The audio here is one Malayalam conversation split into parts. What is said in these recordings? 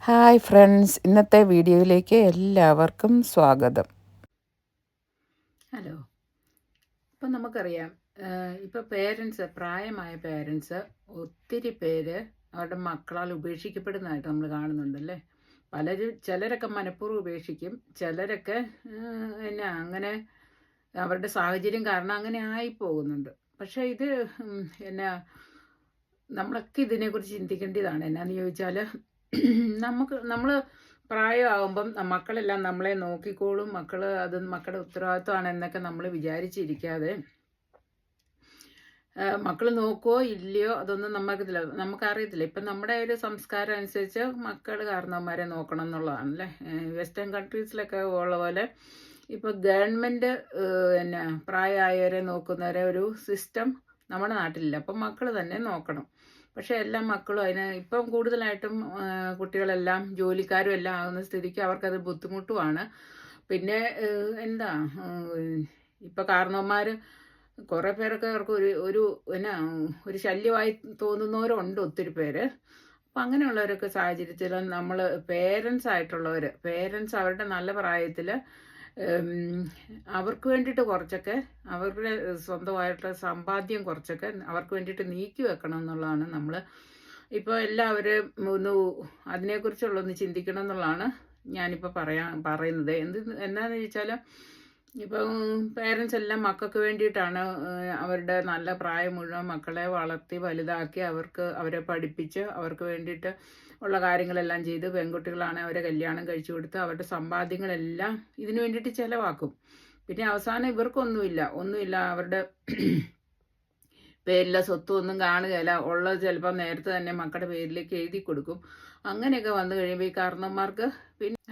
ഹായ് ഫ്രണ്ട്സ്, ഇന്നത്തെ വീഡിയോയിലേക്ക് എല്ലാവർക്കും സ്വാഗതം. ഹലോ. ഇപ്പം നമുക്കറിയാം, ഇപ്പോൾ പ്രായമായ പേരൻസ് ഒത്തിരി പേര് അവരുടെ മക്കളാൽ ഉപേക്ഷിക്കപ്പെടുന്നതായിട്ട് നമ്മൾ കാണുന്നുണ്ടല്ലേ. ചിലരൊക്കെ മനഃപൂർവ്വം ഉപേക്ഷിക്കും, ചിലരൊക്കെ അങ്ങനെ അവരുടെ സാഹചര്യം കാരണം അങ്ങനെ ആയിപ്പോകുന്നുണ്ട്. പക്ഷേ ഇത് എന്നാ നമ്മളൊക്കെ ഇതിനെക്കുറിച്ച് ചിന്തിക്കേണ്ടതാണ്. എന്നാന്ന് ചോദിച്ചാൽ നമ്മൾ പ്രായമാകുമ്പം മക്കളെല്ലാം നമ്മളെ നോക്കിക്കോളും, മക്കളുടെ ഉത്തരവാദിത്വമാണ് എന്നൊക്കെ നമ്മൾ വിചാരിച്ചിരിക്കാതെ മക്കൾ നോക്കുവോ ഇല്ലയോ അതൊന്നും നമുക്കറിയത്തില്ല. ഇപ്പം നമ്മുടെ ഒരു സംസ്കാരം അനുസരിച്ച് മക്കൾ കാരണവന്മാരെ നോക്കണം എന്നുള്ളതാണല്ലേ. വെസ്റ്റേൺ കൺട്രീസിലൊക്കെ ഉള്ള പോലെ ഇപ്പോൾ ഗവൺമെൻറ് പ്രായമായവരെ നോക്കുന്നവരെ ഒരു സിസ്റ്റം നമ്മുടെ നാട്ടിലില്ല. അപ്പം മക്കൾ തന്നെ നോക്കണം. പക്ഷേ എല്ലാ മക്കളും ഇപ്പം കൂടുതലായിട്ടും കുട്ടികളെല്ലാം ജോലിക്കാരും എല്ലാം ആകുന്ന സ്ഥിതിക്ക് അവർക്കത് ബുദ്ധിമുട്ടുമാണ്. പിന്നെ എന്താ ഇപ്പം കാരണവന്മാർ കുറേ പേരൊക്കെ അവർക്ക് ഒരു ശല്യമായി തോന്നുന്നവരുണ്ട് ഒത്തിരി പേര്. അപ്പം അങ്ങനെയുള്ളവരൊക്കെ സാഹചര്യത്തിൽ നമ്മൾ പേരൻസ് അവരുടെ നല്ല പ്രായത്തിൽ അവർക്ക് വേണ്ടിയിട്ട് കുറച്ചൊക്കെ അവരുടെ സ്വന്തമായിട്ടുള്ള സമ്പാദ്യം കുറച്ചൊക്കെ അവർക്ക് വേണ്ടിയിട്ട് നീക്കി വെക്കണം എന്നുള്ളതാണ് നമ്മൾ ഇപ്പോൾ എല്ലാവരും അതിനെക്കുറിച്ചുള്ളൊന്ന് ചിന്തിക്കണം എന്നുള്ളതാണ് ഞാനിപ്പോൾ പറയുന്നത്. എന്താണെന്ന് ചോദിച്ചാൽ ഇപ്പം പേരൻസ് എല്ലാം മക്കൾക്ക് വേണ്ടിയിട്ടാണ് അവരുടെ നല്ല പ്രായം മുഴുവൻ മക്കളെ വളർത്തി വലുതാക്കി അവരെ പഠിപ്പിച്ച് അവർക്ക് വേണ്ടിയിട്ട് ഉള്ള കാര്യങ്ങളെല്ലാം ചെയ്ത് പെൺകുട്ടികളാണ് അവരെ കല്യാണം കഴിച്ചു കൊടുത്ത് അവരുടെ സമ്പാദ്യങ്ങളെല്ലാം ഇതിനു വേണ്ടിയിട്ട് ചിലവാക്കും. പിന്നെ അവസാനം ഒന്നുമില്ല അവരുടെ പേരിലെ സ്വത്തൊന്നും കാണുകയില്ല. ഉള്ളത് ചിലപ്പോൾ നേരത്തെ തന്നെ മക്കളുടെ പേരിലേക്ക് എഴുതി കൊടുക്കും. അങ്ങനെയൊക്കെ വന്നു കഴിയുമ്പോൾ ഈ കാരണന്മാർക്ക്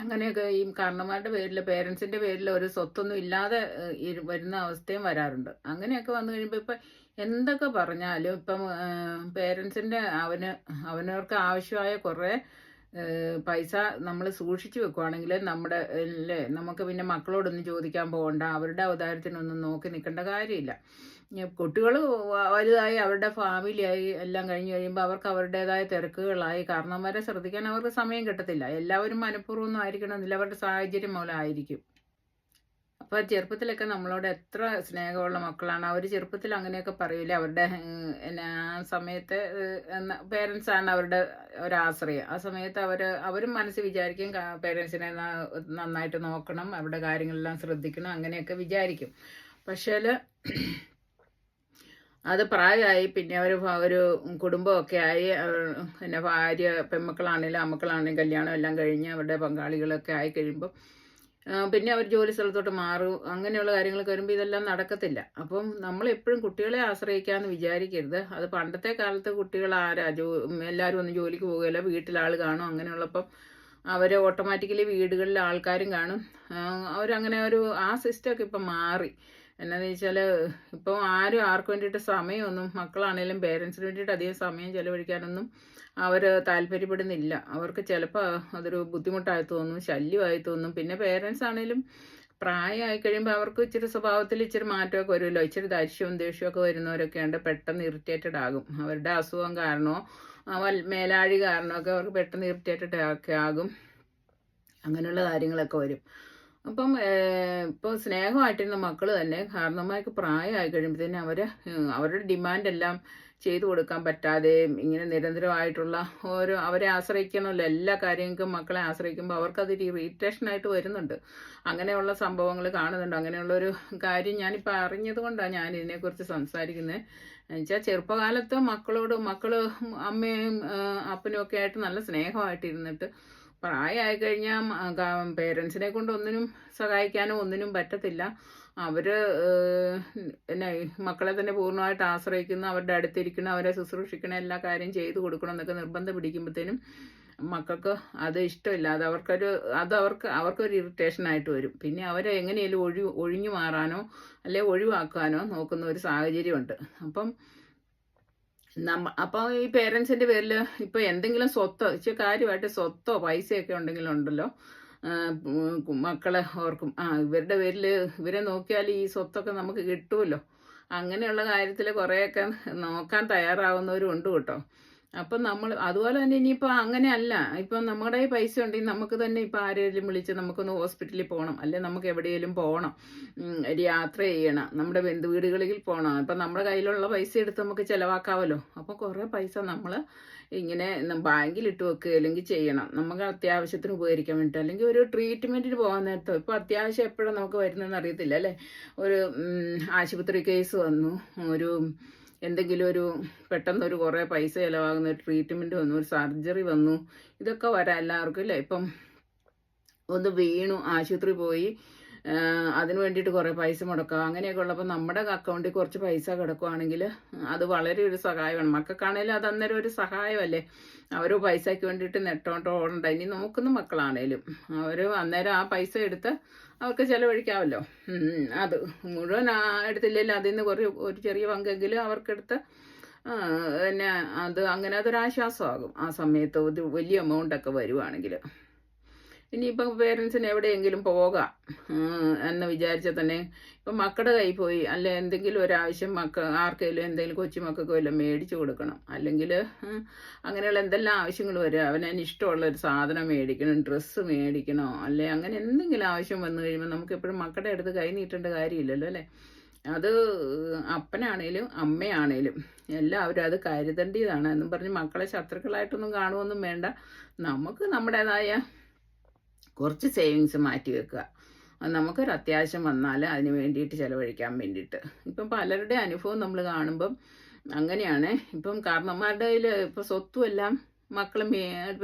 അങ്ങനെയൊക്കെ ഈ കാരണന്മാരുടെ പേരിൽ പേരൻസിൻ്റെ പേരിൽ ഒരു സ്വത്തൊന്നും ഇല്ലാതെ വരുന്ന അവസ്ഥയും വരാറുണ്ട്. അങ്ങനെയൊക്കെ വന്നു കഴിയുമ്പോൾ ഇപ്പം എന്തൊക്കെ പറഞ്ഞാലും ഇപ്പം പേരൻസിൻ്റെ അവനവർക്ക് ആവശ്യമായ കുറേ പൈസ നമ്മൾ സൂക്ഷിച്ചു വെക്കുവാണെങ്കിൽ നമുക്ക് പിന്നെ മക്കളോടൊന്നും ചോദിക്കാൻ പോകണ്ട, അവരുടെ അവതാരത്തിനൊന്നും നോക്കി നിൽക്കേണ്ട കാര്യമില്ല. കുട്ടികൾ വലുതായി അവരുടെ ഫാമിലിയായി എല്ലാം കഴിഞ്ഞ് കഴിയുമ്പോൾ അവർക്ക് അവരുടേതായ തിരക്കുകളായി കാരണവന്മാരെ ശ്രദ്ധിക്കാൻ അവർക്ക് സമയം കിട്ടത്തില്ല. എല്ലാവരും മനഃപൂർവ്വമൊന്നും ആയിരിക്കണമെന്നില്ല, അവരുടെ സാഹചര്യം മൂലമായിരിക്കും. അപ്പോൾ ചെറുപ്പത്തിലൊക്കെ നമ്മളോട് എത്ര സ്നേഹമുള്ള മക്കളാണ് അവർ ചെറുപ്പത്തിൽ അങ്ങനെയൊക്കെ പറയില്ലേ. അവരുടെ ആ സമയത്ത് പേരൻസാണ് അവരുടെ ഒരാശ്രയം. ആ സമയത്ത് അവരും മനസ്സ് വിചാരിക്കും പേരൻസിനെ നന്നായിട്ട് നോക്കണം, അവരുടെ കാര്യങ്ങളെല്ലാം ശ്രദ്ധിക്കണം, അങ്ങനെയൊക്കെ വിചാരിക്കും. പക്ഷേ അത് പ്രായമായി പിന്നെ ഒരു കുടുംബമൊക്കെ ആയി ഭാര്യ പെൺമക്കളാണെങ്കിലും അമ്മക്കളാണെങ്കിലും കല്യാണം എല്ലാം കഴിഞ്ഞ് അവരുടെ പങ്കാളികളൊക്കെ ആയി കഴിയുമ്പോൾ പിന്നെ അവർ ജോലി സ്ഥലത്തോട്ട് മാറും. അങ്ങനെയുള്ള കാര്യങ്ങളൊക്കെ വരുമ്പോൾ ഇതെല്ലാം നടക്കത്തില്ല. അപ്പം നമ്മൾ എപ്പോഴും കുട്ടികളെ ആശ്രയിക്കാമെന്ന് വിചാരിക്കരുത്. അത് പണ്ടത്തെ കാലത്ത് കുട്ടികൾ എല്ലാവരും ഒന്നും ജോലിക്ക് പോകുകയില്ല, വീട്ടിലാൾ കാണും. അങ്ങനെയുള്ളപ്പം അവർ ഓട്ടോമാറ്റിക്കലി വീടുകളിൽ ആൾക്കാരും കാണും. അവരങ്ങനെ ആ സിസ്റ്റമൊക്കെ ഇപ്പം മാറി. എന്നാന്ന് വെച്ചാൽ ഇപ്പോൾ ആർക്ക് വേണ്ടിയിട്ട് സമയമൊന്നും മക്കളാണേലും പേരൻസിന് വേണ്ടിയിട്ട് അധികം സമയം ചിലവഴിക്കാനൊന്നും അവർ താല്പര്യപ്പെടുന്നില്ല. അവർക്ക് ചിലപ്പോൾ അതൊരു ബുദ്ധിമുട്ടായി തോന്നും, ശല്യമായി തോന്നും. പിന്നെ പേരൻസ് ആണേലും പ്രായമായി കഴിയുമ്പോൾ അവർക്ക് ഇച്ചിരി സ്വഭാവത്തിൽ ഇച്ചിരി മാറ്റമൊക്കെ വരുമല്ലോ. ഇച്ചിരി ദേഷ്യവും ദേഷ്യമൊക്കെ വരുന്നവരൊക്കെ ഉണ്ട്, പെട്ടെന്ന് ഇറിറ്റേറ്റഡ് ആകും. അവരുടെ അസുഖം കാരണമോ മേലാഴി കാരണമൊക്കെ അവർക്ക് പെട്ടെന്ന് ഇറിറ്റേറ്റഡ് ഒക്കെ ആകും. അങ്ങനെയുള്ള കാര്യങ്ങളൊക്കെ വരും. അപ്പം ഇപ്പോൾ സ്നേഹമായിട്ടിരുന്ന മക്കൾ തന്നെ കാരണന്മാർക്ക് പ്രായമായി കഴിയുമ്പോഴത്തേനും അവരുടെ ഡിമാൻഡെല്ലാം ചെയ്തു കൊടുക്കാൻ പറ്റാതെ ഇങ്ങനെ നിരന്തരമായിട്ടുള്ള അവരെ ആശ്രയിക്കണമല്ലോ. എല്ലാ കാര്യങ്ങൾക്കും മക്കളെ ആശ്രയിക്കുമ്പോൾ അവർക്കതൊരു ഇറിറ്റേഷനായിട്ട് വരുന്നുണ്ട്. അങ്ങനെയുള്ള സംഭവങ്ങൾ കാണുന്നുണ്ട്. അങ്ങനെയുള്ളൊരു കാര്യം ഞാനിപ്പോൾ അറിഞ്ഞത് കൊണ്ടാണ് ഞാൻ ഇതിനെക്കുറിച്ച് സംസാരിക്കുന്നത്. എന്നുവെച്ചാൽ ചെറുപ്പകാലത്ത് മക്കൾ അമ്മയും അപ്പനും ഒക്കെ ആയിട്ട് നല്ല സ്നേഹമായിട്ടിരുന്നിട്ട് പ്രായമായി കഴിഞ്ഞാൽ പേരൻസിനെ കൊണ്ട് ഒന്നിനും സഹായിക്കാനോ ഒന്നിനും പറ്റത്തില്ല. അവർ മക്കളെ തന്നെ പൂർണ്ണമായിട്ട് ആശ്രയിക്കുന്നു, അവരുടെ അടുത്തിരിക്കണം, അവരെ ശുശ്രൂഷിക്കണം, എല്ലാ കാര്യം ചെയ്തു കൊടുക്കണം എന്നൊക്കെ നിർബന്ധം പിടിക്കുമ്പോഴത്തേനും മക്കൾക്ക് അത് ഇഷ്ടമില്ല. അവർക്കൊരു ഇറിറ്റേഷനായിട്ട് വരും. പിന്നെ അവരെ എങ്ങനെയാലും ഒഴിഞ്ഞു മാറാനോ അല്ലെ ഒഴിവാക്കാനോ നോക്കുന്ന ഒരു സാഹചര്യമുണ്ട്. അപ്പോൾ ഈ പേരൻസിൻ്റെ പേരിൽ ഇപ്പോൾ എന്തെങ്കിലും ഇച്ചിരി കാര്യമായിട്ട് സ്വത്തോ പൈസയൊക്കെ ഉണ്ടല്ലോ, മക്കളെ ഓർക്കും ഇവരുടെ പേരിൽ ഇവരെ നോക്കിയാൽ ഈ സ്വത്തൊക്കെ നമുക്ക് കിട്ടുമല്ലോ. അങ്ങനെയുള്ള കാര്യത്തിൽ കുറേയൊക്കെ നോക്കാൻ തയ്യാറാവുന്നവരും ഉണ്ട് കേട്ടോ. അപ്പം നമ്മൾ അതുപോലെ തന്നെ ഇനിയിപ്പോൾ അങ്ങനെയല്ല. ഇപ്പം നമ്മുടെ കയ്യിൽ പൈസ ഉണ്ടെങ്കിൽ നമുക്ക് തന്നെ ഇപ്പം ആരേലും വിളിച്ച് നമുക്കൊന്ന് ഹോസ്പിറ്റലിൽ പോകണം, അല്ലെങ്കിൽ നമുക്ക് എവിടെയെങ്കിലും പോകണം, ഒരു യാത്ര ചെയ്യണം, നമ്മുടെ ബന്ധുവീടുകളിൽ പോകണം. അപ്പം നമ്മുടെ കയ്യിലുള്ള പൈസ എടുത്ത് നമുക്ക് ചിലവാക്കാമല്ലോ. അപ്പോൾ കുറേ പൈസ നമ്മൾ ഇങ്ങനെ ബാങ്കിലിട്ട് വെക്കുക അല്ലെങ്കിൽ ചെയ്യണം, നമുക്ക് അത്യാവശ്യത്തിന് ഉപകരിക്കാൻ വേണ്ടിയിട്ട്. അല്ലെങ്കിൽ ഒരു ട്രീറ്റ്മെൻറ്റിന് പോകാൻ നേരത്തോ, ഇപ്പോൾ അത്യാവശ്യം എപ്പോഴും നമുക്ക് വരുന്നതെന്ന് അറിയത്തില്ല അല്ലേ. ഒരു ആശുപത്രി കേസ് വന്നു, ഒരു എന്തെങ്കിലും ഒരു പെട്ടെന്നൊരു കുറേ പൈസ ചിലവാകുന്ന ഒരു ട്രീറ്റ്മെൻറ്റ് വന്നു, ഒരു സർജറി വന്നു, ഇതൊക്കെ വരാം എല്ലാവർക്കും അല്ലേ. ഇപ്പം ഒന്ന് വീണു, ആശുപത്രി പോയി, അതിന് വേണ്ടിയിട്ട് കുറേ പൈസ മുടക്കുക, അങ്ങനെയൊക്കെ ഉള്ളപ്പോൾ നമ്മുടെ അക്കൗണ്ടിൽ കുറച്ച് പൈസ കിടക്കുകയാണെങ്കിൽ അത് വളരെ ഒരു സഹായമാണ്. മക്കൾക്കാണേലും അത് അന്നേരം ഒരു സഹായമല്ലേ. അവർ പൈസയ്ക്ക് വേണ്ടിയിട്ട് നെട്ടോട്ടോ ഓടണ്ട. ഇനി നോക്കുന്ന മക്കളാണേലും അവർ അന്നേരം ആ പൈസ എടുത്ത് അവർക്ക് ചിലവഴിക്കാമല്ലോ. അത് മുഴുവൻ എടുത്തില്ലെങ്കിൽ അതിൽ നിന്ന് ഒരു ചെറിയ പങ്കെങ്കിലും അവർക്കെടുത്ത് പിന്നെ അങ്ങനെ അതൊരാശ്വാസമാകും ആ സമയത്ത്. ഒരു വലിയ എമൗണ്ടൊക്കെ വരുവാണെങ്കിൽ. ഇനിയിപ്പം പേരൻസിന് എവിടെയെങ്കിലും പോകാം എന്ന് വിചാരിച്ചാൽ തന്നെ ഇപ്പം മക്കളുടെ കയ്യിൽ പോയി അല്ലെ എന്തെങ്കിലും ഒരാവശ്യം ആർക്കെങ്കിലും എന്തെങ്കിലും കൊച്ചുമക്കൾക്ക് വല്ലതും മേടിച്ചു കൊടുക്കണം, അല്ലെങ്കിൽ അങ്ങനെയുള്ള എന്തെല്ലാം ആവശ്യങ്ങൾ വരും. അവനതിന് ഇഷ്ടമുള്ള ഒരു സാധനം മേടിക്കണം, ഡ്രസ്സ് മേടിക്കണോ, അല്ലെ അങ്ങനെ എന്തെങ്കിലും ആവശ്യം വന്നു കഴിയുമ്പോൾ നമുക്ക് എപ്പോഴും മക്കളുടെ അടുത്ത് കൈ നീട്ടേണ്ട കാര്യമില്ലല്ലോ അല്ലേ. അത് അപ്പനാണേലും അമ്മയാണേലും എല്ലാവരും അത് കരുതേണ്ടതാണ് എന്നും പറഞ്ഞ് മക്കളെ ശത്രുക്കളായിട്ടൊന്നും കാണുമൊന്നും വേണ്ട. നമുക്ക് നമ്മുടേതായ കുറച്ച് സേവിങ്സ് മാറ്റി വെക്കുക. നമുക്കൊരു അത്യാവശ്യം വന്നാൽ അതിന് വേണ്ടിയിട്ട് ചിലവഴിക്കാൻ വേണ്ടിയിട്ട്. ഇപ്പം പലരുടെ അനുഭവം നമ്മൾ കാണുമ്പം അങ്ങനെയാണ്. ഇപ്പം കാരണന്മാരുടെ കയ്യിൽ ഇപ്പോൾ സ്വത്തും എല്ലാം മക്കളെ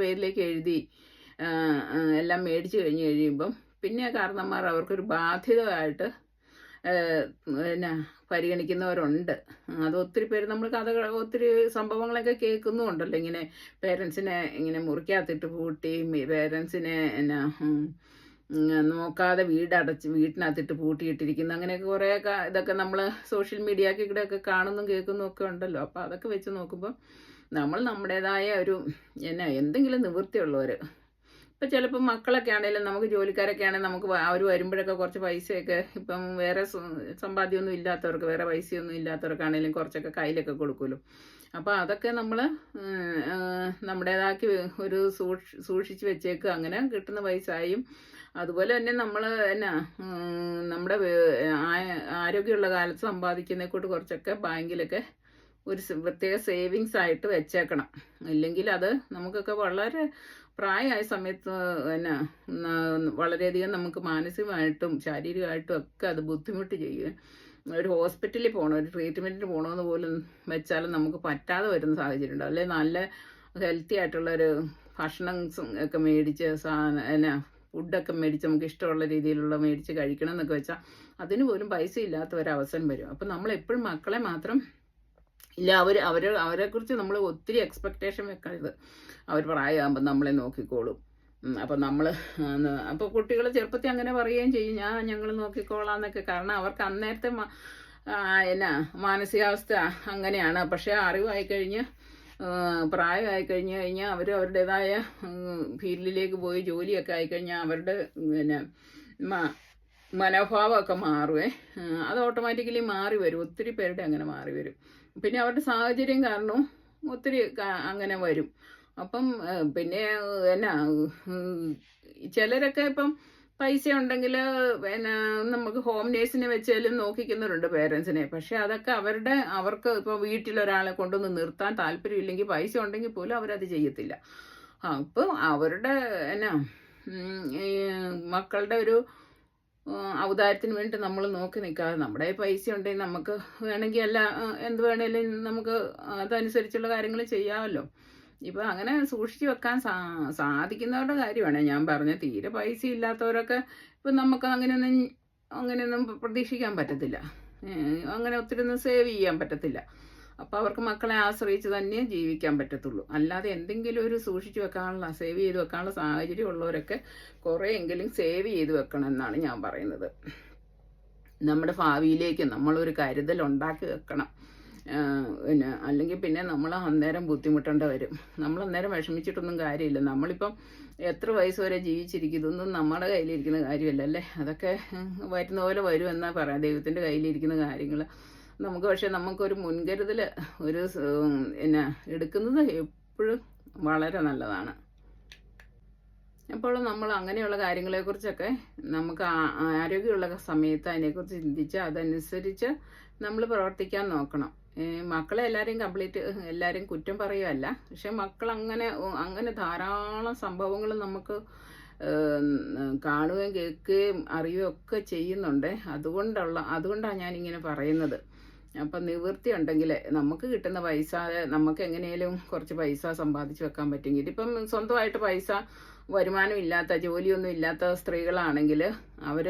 പേരിലേക്ക് എഴുതി എല്ലാം മേടിച്ച് കഴിയുമ്പം പിന്നെ കാരണന്മാർ അവർക്കൊരു ബാധ്യതയായിട്ട് പിന്നെ പരിഗണിക്കുന്നവരുണ്ട്. അത് ഒത്തിരി പേര് നമ്മൾ ഒത്തിരി സംഭവങ്ങളൊക്കെ കേൾക്കുന്നുമുണ്ടല്ലോ. ഇങ്ങനെ പേരൻസിനെ ഇങ്ങനെ മുറിക്കകത്തിട്ട് പൂട്ടി, പേരൻസിനെ നോക്കാതെ വീട്ടിനകത്തിട്ട് പൂട്ടിയിട്ടിരിക്കുന്നു, അങ്ങനെയൊക്കെ കുറേ ഇതൊക്കെ നമ്മൾ സോഷ്യൽ മീഡിയയ്ക്ക് കൂടെയൊക്കെ കാണുന്നതും കേൾക്കുന്നതും ഒക്കെ ഉണ്ടല്ലോ. അപ്പോൾ അതൊക്കെ വെച്ച് നോക്കുമ്പോൾ നമ്മൾ നമ്മുടേതായ ഒരു എന്തെങ്കിലും നിവൃത്തിയുള്ളവർ, ഇപ്പം ചിലപ്പോൾ മക്കളൊക്കെ ആണെങ്കിലും നമുക്ക് ജോലിക്കാരൊക്കെ ആണെങ്കിൽ നമുക്ക് അവർ വരുമ്പോഴൊക്കെ കുറച്ച് പൈസയൊക്കെ ഇപ്പം വേറെ സമ്പാദ്യമൊന്നും ഇല്ലാത്തവർക്ക്, വേറെ പൈസയൊന്നും ഇല്ലാത്തവർക്കാണെങ്കിലും കുറച്ചൊക്കെ കയ്യിലൊക്കെ കൊടുക്കുമല്ലോ. അപ്പോൾ അതൊക്കെ നമ്മൾ നമ്മുടേതാക്കി ഒരു സൂക്ഷിച്ച് വെച്ചേക്കുക. അങ്ങനെ കിട്ടുന്ന പൈസയും അതുപോലെ തന്നെ നമ്മൾ നമ്മുടെ ആരോഗ്യമുള്ള കാലത്ത് സമ്പാദിക്കുന്നതിനെക്കൂട്ട് കുറച്ചൊക്കെ ബാങ്കിലൊക്കെ ഒരു പ്രത്യേക സേവിങ്സ് ആയിട്ട് വെച്ചേക്കണം. ഇല്ലെങ്കിൽ അത് നമുക്കൊക്കെ വളരെ പ്രായമായ സമയത്ത് വളരെയധികം നമുക്ക് മാനസികമായിട്ടും ശാരീരികമായിട്ടും ഒക്കെ അത് ബുദ്ധിമുട്ട് ചെയ്യും. ഒരു ഹോസ്പിറ്റലിൽ പോകണം, ഒരു ട്രീറ്റ്മെൻറ്റിന് പോകണമെന്ന് പോലും വെച്ചാലും നമുക്ക് പറ്റാതെ വരുന്ന സാഹചര്യം ഉണ്ടാവും. അല്ലെങ്കിൽ നല്ല ഹെൽത്തി ആയിട്ടുള്ളൊരു ഭക്ഷണം ഒക്കെ മേടിച്ച് ഫുഡൊക്കെ മേടിച്ച് നമുക്ക് ഇഷ്ടമുള്ള രീതിയിലുള്ള മേടിച്ച് കഴിക്കണം എന്നൊക്കെ വെച്ചാൽ അതിന് പോലും പൈസ ഇല്ലാത്ത ഒരവസരം വരും. അപ്പം നമ്മളെപ്പോഴും മക്കളെ മാത്രം ഇല്ല, അവരെക്കുറിച്ച് നമ്മൾ ഒത്തിരി എക്സ്പെക്റ്റേഷൻ വെക്കരുത്. അവർ പ്രായമാകുമ്പോൾ നമ്മളെ നോക്കിക്കോളും. അപ്പം നമ്മൾ അപ്പോൾ കുട്ടികൾ ചെറുപ്പത്തിൽ അങ്ങനെ പറയുകയും ചെയ്യും, ഞങ്ങൾ നോക്കിക്കോളാം എന്നൊക്കെ. കാരണം അവർക്ക് അന്നേരത്തെ മാനസികാവസ്ഥ അങ്ങനെയാണ്. പക്ഷേ അറിവായിക്കഴിഞ്ഞ് പ്രായമായി കഴിഞ്ഞാൽ അവർ അവരുടേതായ ഫീൽഡിലേക്ക് പോയി ജോലിയൊക്കെ ആയിക്കഴിഞ്ഞാൽ അവരുടെ മനോഭാവമൊക്കെ മാറുവേ. അത് ഓട്ടോമാറ്റിക്കലി മാറി വരും. ഒത്തിരി പേരുടെ അങ്ങനെ മാറി വരും. പിന്നെ അവരുടെ സാഹചര്യം കാരണവും ഒത്തിരി അങ്ങനെ വരും. അപ്പം പിന്നെ ചിലരൊക്കെ ഇപ്പം പൈസ ഉണ്ടെങ്കിൽ നമുക്ക് ഹോം നേഴ്സിനെ വെച്ചാലും നോക്കിക്കുന്നവരുണ്ട് പേരൻസിനെ. പക്ഷെ അതൊക്കെ അവർക്ക് ഇപ്പോൾ വീട്ടിലൊരാളെ കൊണ്ടൊന്ന് നിർത്താൻ താല്പര്യമില്ലെങ്കിൽ പൈസ ഉണ്ടെങ്കിൽ പോലും അവരത് ചെയ്യത്തില്ല. അപ്പം അവരുടെ മക്കളുടെ ഒരു ഔദാര്യത്തിന് വേണ്ടി നമ്മൾ നോക്കി നിൽക്കാതെ നമ്മുടെ പൈസ ഉണ്ടെങ്കിൽ നമുക്ക് വേണമെങ്കിൽ എന്ത് വേണേലും നമുക്ക് അതനുസരിച്ചുള്ള കാര്യങ്ങൾ ചെയ്യാമല്ലോ. ഇപ്പം അങ്ങനെ സൂക്ഷിച്ച് വെക്കാൻ സാധിക്കുന്നവരുടെ കാര്യമാണ് ഞാൻ പറഞ്ഞത്. തീരെ പൈസ ഇല്ലാത്തവരൊക്കെ ഇപ്പം നമുക്ക് അങ്ങനെയൊന്നും പ്രതീക്ഷിക്കാൻ പറ്റത്തില്ല. അങ്ങനെ ഒത്തിരി ഒന്നും സേവ് ചെയ്യാൻ പറ്റത്തില്ല. അപ്പോൾ അവർക്ക് മക്കളെ ആശ്രയിച്ച് തന്നെ ജീവിക്കാൻ പറ്റത്തുള്ളൂ. അല്ലാതെ എന്തെങ്കിലും ഒരു സൂക്ഷിച്ച് വെക്കാനുള്ള, സേവ് ചെയ്ത് വെക്കാനുള്ള സാഹചര്യം ഉള്ളവരൊക്കെ കുറേയെങ്കിലും സേവ് ചെയ്ത് വെക്കണം എന്നാണ് ഞാൻ പറയുന്നത്. നമ്മുടെ ഭാവിയിലേക്ക് നമ്മളൊരു കരുതൽ ഉണ്ടാക്കി വെക്കണം. അല്ലെങ്കിൽ പിന്നെ നമ്മൾ അന്നേരം ബുദ്ധിമുട്ടേണ്ടി വരും. നമ്മൾ അന്നേരം വിഷമിച്ചിട്ടൊന്നും കാര്യമില്ല. നമ്മളിപ്പം എത്ര വയസ്സ് വരെ ജീവിച്ചിരിക്കും, ഇതൊന്നും നമ്മുടെ കയ്യിലിരിക്കുന്ന കാര്യമല്ല അല്ലേ. അതൊക്കെ വരുന്ന പോലെ വരും എന്നാ പറയാം, ദൈവത്തിൻ്റെ കയ്യിലിരിക്കുന്ന കാര്യങ്ങൾ. നമുക്ക് പക്ഷേ നമുക്കൊരു മുൻകരുതൽ എടുക്കുന്നത് എപ്പോഴും വളരെ നല്ലതാണ്. അപ്പോൾ നമ്മൾ അങ്ങനെയുള്ള കാര്യങ്ങളെക്കുറിച്ചൊക്കെ നമുക്ക് ആരോഗ്യമുള്ള സമയത്ത് അതിനെക്കുറിച്ച് ചിന്തിച്ച് അതനുസരിച്ച് നമ്മൾ പ്രവർത്തിക്കാൻ നോക്കണം. മക്കളെ എല്ലാവരെയും കുറ്റം പറയുകയല്ല, പക്ഷെ മക്കൾ അങ്ങനെ ധാരാളം സംഭവങ്ങൾ നമുക്ക് കാണുകയും കേൾക്കുകയും അറിയുകയും ഒക്കെ ചെയ്യുന്നുണ്ട്. അതുകൊണ്ടാണ് ഞാനിങ്ങനെ പറയുന്നത്. അപ്പം നിവൃത്തി ഉണ്ടെങ്കിൽ നമുക്ക് കിട്ടുന്ന പൈസ നമുക്ക് എങ്ങനെയും കുറച്ച് പൈസ സമ്പാദിച്ച് വെക്കാൻ പറ്റുമെങ്കിൽ, ഇപ്പം സ്വന്തമായിട്ട് പൈസ വരുമാനം ഇല്ലാത്ത, ജോലിയൊന്നും ഇല്ലാത്ത സ്ത്രീകളാണെങ്കിൽ അവർ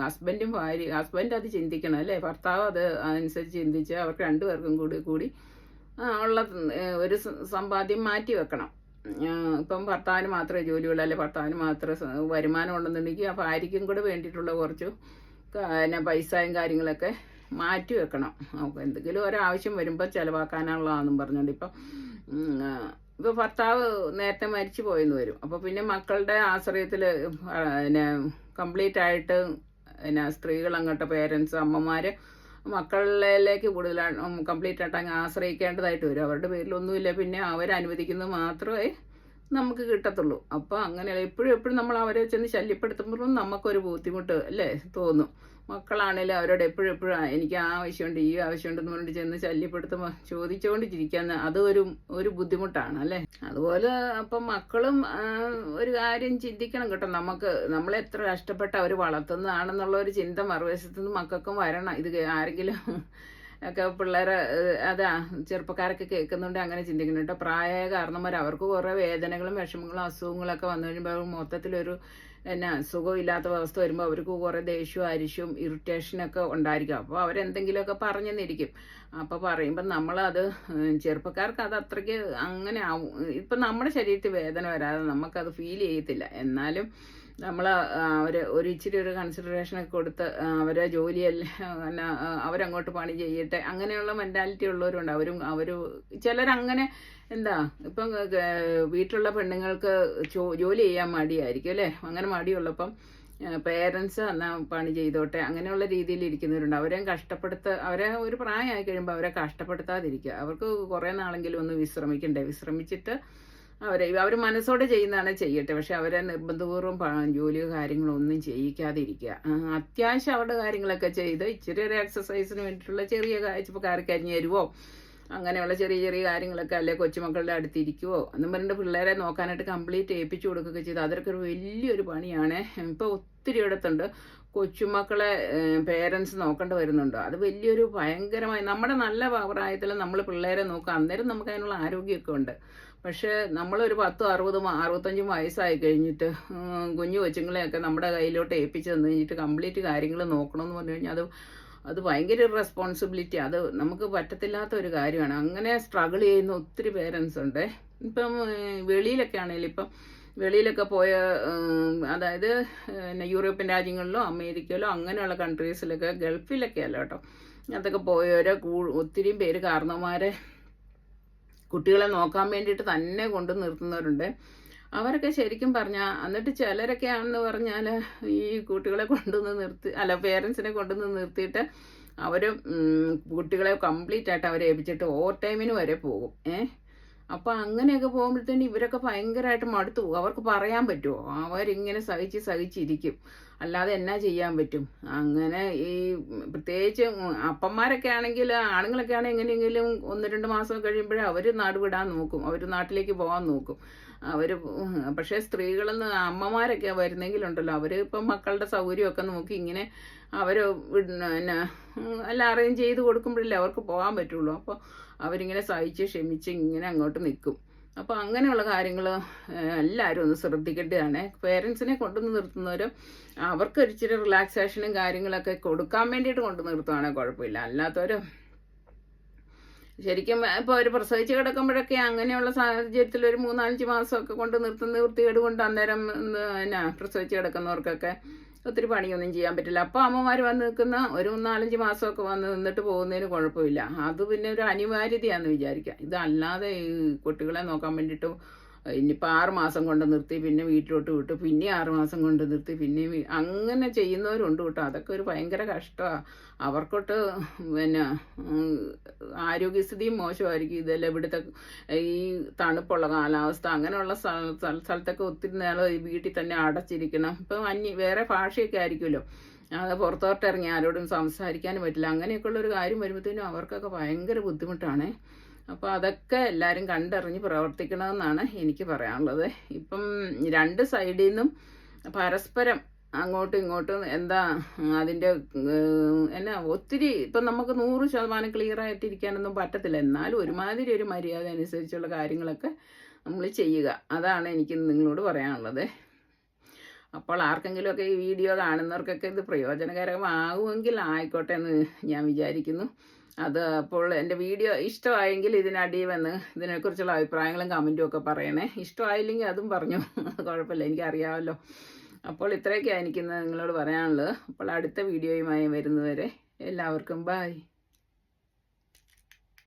ഹസ്ബൻഡ് അത് ചിന്തിക്കണം അല്ലേ, ഭർത്താവ് അത് അനുസരിച്ച് ചിന്തിച്ച് അവർക്ക് രണ്ടുപേർക്കും കൂടി ഉള്ള ഒരു സമ്പാദ്യം മാറ്റി വെക്കണം. ഇപ്പം ഭർത്താവിന് മാത്രമേ ജോലിയുള്ളൂ, അല്ലെ ഭർത്താവിന് മാത്രമേ വരുമാനം ഉണ്ടെന്നുണ്ടെങ്കിൽ ആ ഭാര്യയ്ക്കും കൂടെ വേണ്ടിയിട്ടുള്ള കുറച്ച് പൈസയും കാര്യങ്ങളൊക്കെ മാറ്റി വെക്കണം. എന്തെങ്കിലും ഒരാവശ്യം വരുമ്പോൾ ചിലവാക്കാനുള്ളതാണെന്നും പറഞ്ഞുകൊണ്ട് ഇപ്പോൾ ഭർത്താവ് നേരത്തെ മരിച്ചു പോയെന്ന് വരും. അപ്പോൾ പിന്നെ മക്കളുടെ ആശ്രയത്തിൽ കംപ്ലീറ്റ് ആയിട്ട് സ്ത്രീകൾ അങ്ങോട്ട് പേരൻസ് അമ്മമാർ മക്കളിലേക്ക് കൂടുതൽ കംപ്ലീറ്റ് ആയിട്ട് അങ്ങ് ആശ്രയിക്കേണ്ടതായിട്ട് വരും. അവരുടെ പേരിലൊന്നുമില്ല, പിന്നെ അവരനുവദിക്കുന്നത് മാത്രമേ നമുക്ക് കിട്ടത്തുള്ളൂ. അപ്പോൾ അങ്ങനെയല്ല, എപ്പോഴും നമ്മൾ അവരെ ചെന്ന് ശല്യപ്പെടുത്തുമ്പോഴും നമുക്കൊരു ബുദ്ധിമുട്ട് അല്ലേ തോന്നും. മക്കളാണേലും അവരോട് എപ്പോഴും എനിക്ക് ആ ആവശ്യമുണ്ട് ഈ ആവശ്യമുണ്ടെന്ന് പറഞ്ഞിട്ട് ചെന്ന് ശല്യപ്പെടുത്തുമ്പോൾ ചോദിച്ചുകൊണ്ടിരിക്കുന്ന അത് ഒരു ബുദ്ധിമുട്ടാണ് അല്ലേ. അതുപോലെ അപ്പം മക്കളും ഒരു കാര്യം ചിന്തിക്കണം കേട്ടോ, നമ്മളെത്ര കഷ്ടപ്പെട്ട് അവർ വളർത്തുന്നതാണെന്നുള്ള ഒരു ചിന്ത മറുവശത്തുനിന്ന് മക്കൾക്കും വരണം. ഇത് ആരെങ്കിലും ഒക്കെ പിള്ളേരെ ചെറുപ്പക്കാരൊക്കെ കേൾക്കുന്നുണ്ട് അങ്ങനെ ചിന്തിക്കുന്നു കേട്ടോ. പ്രായമായ കാരണന്മാർ അവർക്ക് കുറേ വേദനകളും വിഷമങ്ങളും അസുഖങ്ങളൊക്കെ വന്നു കഴിയുമ്പോൾ മൊത്തത്തിലൊരു സുഖമില്ലാത്ത അവസ്ഥ വരുമ്പോൾ അവർക്ക് കുറേ ദേഷ്യവും അരിശവും ഇറിറ്റേഷനൊക്കെ ഉണ്ടായിരിക്കും. അപ്പോൾ അവരെന്തെങ്കിലുമൊക്കെ പറഞ്ഞെന്നിരിക്കും. അപ്പോൾ പറയുമ്പോൾ നമ്മളത് ചെറുപ്പക്കാർക്ക് അത് അത്രയ്ക്ക് അങ്ങനെ ആവും. ഇപ്പം നമ്മുടെ ശരീരത്തിൽ വേദന വരാതെ നമുക്കത് ഫീൽ ചെയ്യത്തില്ല. എന്നാലും നമ്മൾ ഒരു ഇച്ചിരി ഒരു കൺസിഡറേഷനൊക്കെ കൊടുത്ത് അവരെ ജോലിയല്ല അവരങ്ങോട്ട് പണി ചെയ്യട്ടെ അങ്ങനെയുള്ള മെൻറ്റാലിറ്റി ഉള്ളവരുണ്ട്. അവർ ചിലരങ്ങനെ ഇപ്പം വീട്ടിലുള്ള പെണ്ണുങ്ങൾക്ക് ജോലി ചെയ്യാൻ മടിയായിരിക്കും അല്ലേ. അങ്ങനെ മടിയുള്ളപ്പം പേരൻസ് എന്നാൽ പണി ചെയ്തോട്ടെ അങ്ങനെയുള്ള രീതിയിൽ ഇരിക്കുന്നവരുണ്ട്. അവരെ ഒരു പ്രായമായി കഴിയുമ്പോൾ അവരെ കഷ്ടപ്പെടുത്താതിരിക്കുക. അവർക്ക് കുറേ നാളെങ്കിലും ഒന്ന് വിശ്രമിച്ചിട്ട് അവർ മനസ്സോടെ ചെയ്യുന്നതാണ് ചെയ്യട്ടെ. പക്ഷെ അവരെ നിർബന്ധപൂർവ്വം ജോലിയോ കാര്യങ്ങളോ ഒന്നും ചെയ്യിക്കാതിരിക്കുക. അത്യാവശ്യം അവരുടെ കാര്യങ്ങളൊക്കെ ചെയ്ത് ഇച്ചിരി ഒരു എക്സസൈസിന് വേണ്ടിയിട്ടുള്ള ചെറിയ ഇപ്പോൾ കരിഞ്ഞരുവോ അങ്ങനെയുള്ള ചെറിയ കാര്യങ്ങളൊക്കെ അല്ലെ കൊച്ചുമക്കളുടെ അടുത്തിരിക്കുവോ എന്നും പറഞ്ഞിട്ട് പിള്ളേരെ നോക്കാനായിട്ട് കംപ്ലീറ്റ് ഏൽപ്പിച്ചു കൊടുക്കുകയൊക്കെ ചെയ്ത് അതൊക്കെ ഒരു വലിയൊരു പണിയാണ്. ഇപ്പോൾ ഒത്തിരി ഇടത്തുണ്ട് കൊച്ചുമക്കളെ പേരൻസ് നോക്കേണ്ടി വരുന്നുണ്ട്. അത് വലിയൊരു ഭയങ്കരമായി നമ്മുടെ നല്ല പ്രായത്തിൽ നമ്മൾ പിള്ളേരെ നോക്കുക, അന്നേരം നമുക്ക് അതിനുള്ള ആരോഗ്യമൊക്കെ ഉണ്ട്. പക്ഷേ നമ്മളൊരു 65 വയസ്സായി കഴിഞ്ഞിട്ട് കുഞ്ഞു കൊച്ചുങ്ങളെയൊക്കെ നമ്മുടെ കയ്യിലോട്ട് ഏൽപ്പിച്ച് തന്നു കഴിഞ്ഞിട്ട് കംപ്ലീറ്റ് കാര്യങ്ങൾ നോക്കണമെന്ന് പറഞ്ഞു കഴിഞ്ഞാൽ അത് ഭയങ്കര റെസ്പോൺസിബിലിറ്റി. അത് നമുക്ക് പറ്റത്തില്ലാത്ത ഒരു കാര്യമാണ്. അങ്ങനെ സ്ട്രഗിൾ ചെയ്യുന്ന ഒത്തിരി പേരൻസ് ഉണ്ട്. ഇപ്പം വെളിയിലൊക്കെ ആണെങ്കിലും ഇപ്പം വെളിയിലൊക്കെ പോയ അതായത് യൂറോപ്യൻ രാജ്യങ്ങളിലോ അമേരിക്കയിലോ അങ്ങനെയുള്ള കൺട്രീസിലൊക്കെ ഗൾഫിലൊക്കെ അല്ല കേട്ടോ, അതൊക്കെ പോയവരെ ഒത്തിരിയും പേര് കാരണവന്മാരെ കുട്ടികളെ നോക്കാൻ വേണ്ടിയിട്ട് തന്നെ കൊണ്ടു നിർത്തുന്നവരുണ്ട്. അവരൊക്കെ ശരിക്കും പറഞ്ഞാൽ എന്നിട്ട് ചിലരൊക്കെ ആണെന്ന് പറഞ്ഞാൽ ഈ കുട്ടികളെ പേരൻസിനെ കൊണ്ടുവന്ന് നിർത്തിയിട്ട് അവർ കുട്ടികളെ കംപ്ലീറ്റ് ആയിട്ട് അവരെ ഏൽപ്പിച്ചിട്ട് ഓവർ ടൈമിന് വരെ പോകും. അപ്പോൾ അങ്ങനെയൊക്കെ പോകുമ്പോഴത്തേന് ഇവരൊക്കെ ഭയങ്കരമായിട്ട് മടുത്തു പോകും. അവർക്ക് പറയാൻ പറ്റുമോ? അവരിങ്ങനെ സഹിച്ചിരിക്കും, അല്ലാതെ എന്നാ ചെയ്യാൻ പറ്റും. അങ്ങനെ ഈ പ്രത്യേകിച്ച് അപ്പന്മാരൊക്കെ ആണെങ്കിൽ ആണുങ്ങളൊക്കെ ആണെങ്കിൽ എങ്ങനെയെങ്കിലും 1-2 മാസം കഴിയുമ്പോഴേ അവർ നാട് വിടാൻ നോക്കും, അവർ നാട്ടിലേക്ക് പോകാൻ നോക്കും. പക്ഷേ സ്ത്രീകളെന്ന് അമ്മമാരൊക്കെ വരുന്നെങ്കിലുണ്ടല്ലോ അവർ ഇപ്പം മക്കളുടെ സൗകര്യമൊക്കെ നോക്കി ഇങ്ങനെ അവർ എല്ലാം അറേഞ്ച് ചെയ്ത് കൊടുക്കുമ്പോഴല്ലേ അവർക്ക് പോകാൻ പറ്റുള്ളൂ. അപ്പോൾ അവരിങ്ങനെ സഹിച്ച് ക്ഷമിച്ച് ഇങ്ങനെ അങ്ങോട്ട് നിൽക്കും. അപ്പോൾ അങ്ങനെയുള്ള കാര്യങ്ങൾ എല്ലാവരും ഒന്ന് ശ്രദ്ധിക്കേണ്ടതാണ്. പേരൻസിനെ കൊണ്ടുവന്ന് നിർത്തുന്നവരും അവർക്ക് ഒരിച്ചിരി റിലാക്സേഷനും കാര്യങ്ങളൊക്കെ കൊടുക്കാൻ വേണ്ടിയിട്ട് കൊണ്ടു നിർത്തുവാണെങ്കിൽ കുഴപ്പമില്ല. അല്ലാത്തവരും ശരിക്കും ഇപ്പോൾ അവർ പ്രസവിച്ച് കിടക്കുമ്പോഴൊക്കെ അങ്ങനെയുള്ള സാഹചര്യത്തിൽ ഒരു 3-5 മാസമൊക്കെ കൊണ്ട് നിർത്തികേട് കൊണ്ട് അന്നേരം പ്രസവിച്ച് കിടക്കുന്നവർക്കൊക്കെ ഒത്തിരി പണിയൊന്നും ചെയ്യാൻ പറ്റില്ല. അപ്പോൾ അമ്മമാർ വന്ന് നിൽക്കുന്ന ഒരു 4-5 മാസമൊക്കെ വന്ന് നിന്നിട്ട് പോകുന്നതിന് കുഴപ്പമില്ല. അത് പിന്നെ ഒരു അനിവാര്യതയാണെന്ന് വിചാരിക്കാം. ഇതല്ലാതെ ഈ കുട്ടികളെ നോക്കാൻ വേണ്ടിയിട്ട് ഇനിയിപ്പോൾ 6 മാസം കൊണ്ട് നിർത്തി, പിന്നെ വീട്ടിലോട്ട് വിട്ടു, പിന്നെ 6 മാസം കൊണ്ട് നിർത്തി, പിന്നെ അങ്ങനെ ചെയ്യുന്നവരുണ്ട് കേട്ടോ. അതൊക്കെ ഒരു ഭയങ്കര കഷ്ടമാണ്. അവർക്കൊട്ട് പിന്നെ ആരോഗ്യസ്ഥിതിയും മോശമായിരിക്കും. ഇതെല്ലാം ഇവിടുത്തെ ഈ തണുപ്പുള്ള കാലാവസ്ഥ, അങ്ങനെയുള്ള സ്ഥലത്തൊക്കെ ഒത്തിരി നേരം ഈ വീട്ടിൽ തന്നെ അടച്ചിരിക്കണം. ഇപ്പം വേറെ ഭാഷയൊക്കെ ആയിരിക്കുമല്ലോ, അത് പുറത്തോട്ട് ഇറങ്ങി ആരോടും സംസാരിക്കാനും പറ്റില്ല. അങ്ങനെയൊക്കെയുള്ള ഒരു കാര്യം വരുമ്പോഴത്തേനും അവർക്കൊക്കെ ഭയങ്കര ബുദ്ധിമുട്ടാണ്. അപ്പോൾ അതൊക്കെ എല്ലാവരും കണ്ടറിഞ്ഞ് പ്രവർത്തിക്കണമെന്നാണ് എനിക്ക് പറയാനുള്ളത്. ഇപ്പം 2 സൈഡിൽ നിന്നും പരസ്പരം അങ്ങോട്ടും ഇങ്ങോട്ടും എന്താ അതിൻ്റെ എന്നാ ഒത്തിരി ഇപ്പം നമുക്ക് 100% ക്ലിയർ ആയിട്ടിരിക്കാനൊന്നും പറ്റത്തില്ല. എന്നാലും ഒരുമാതിരി ഒരു മര്യാദ അനുസരിച്ചുള്ള കാര്യങ്ങളൊക്കെ നമ്മൾ ചെയ്യുക. അതാണ് എനിക്ക് നിങ്ങളോട് പറയാനുള്ളത്. അപ്പോൾ ആർക്കെങ്കിലുമൊക്കെ ഈ വീഡിയോ കാണുന്നവർക്കൊക്കെ ഇത് പ്രയോജനകരമാകുമെങ്കിൽ ആയിക്കോട്ടെ എന്ന് ഞാൻ വിചാരിക്കുന്നു. അത് അപ്പോൾ എൻ്റെ വീഡിയോ ഇഷ്ടമായെങ്കിൽ ഇതിനടിയിൽ വന്ന് ഇതിനെക്കുറിച്ചുള്ള അഭിപ്രായങ്ങളും കമൻറ്റും ഒക്കെ പറയണേ. ഇഷ്ടമായില്ലെങ്കിൽ അതും പറഞ്ഞു, കുഴപ്പമില്ല, എനിക്കറിയാമല്ലോ. അപ്പോൾ ഇത്രയൊക്കെയാണ് എനിക്കിന്ന് നിങ്ങളോട് പറയാനുള്ളത്. അപ്പോൾ അടുത്ത വീഡിയോയുമായി വരുന്നവരെ എല്ലാവർക്കും ബൈ.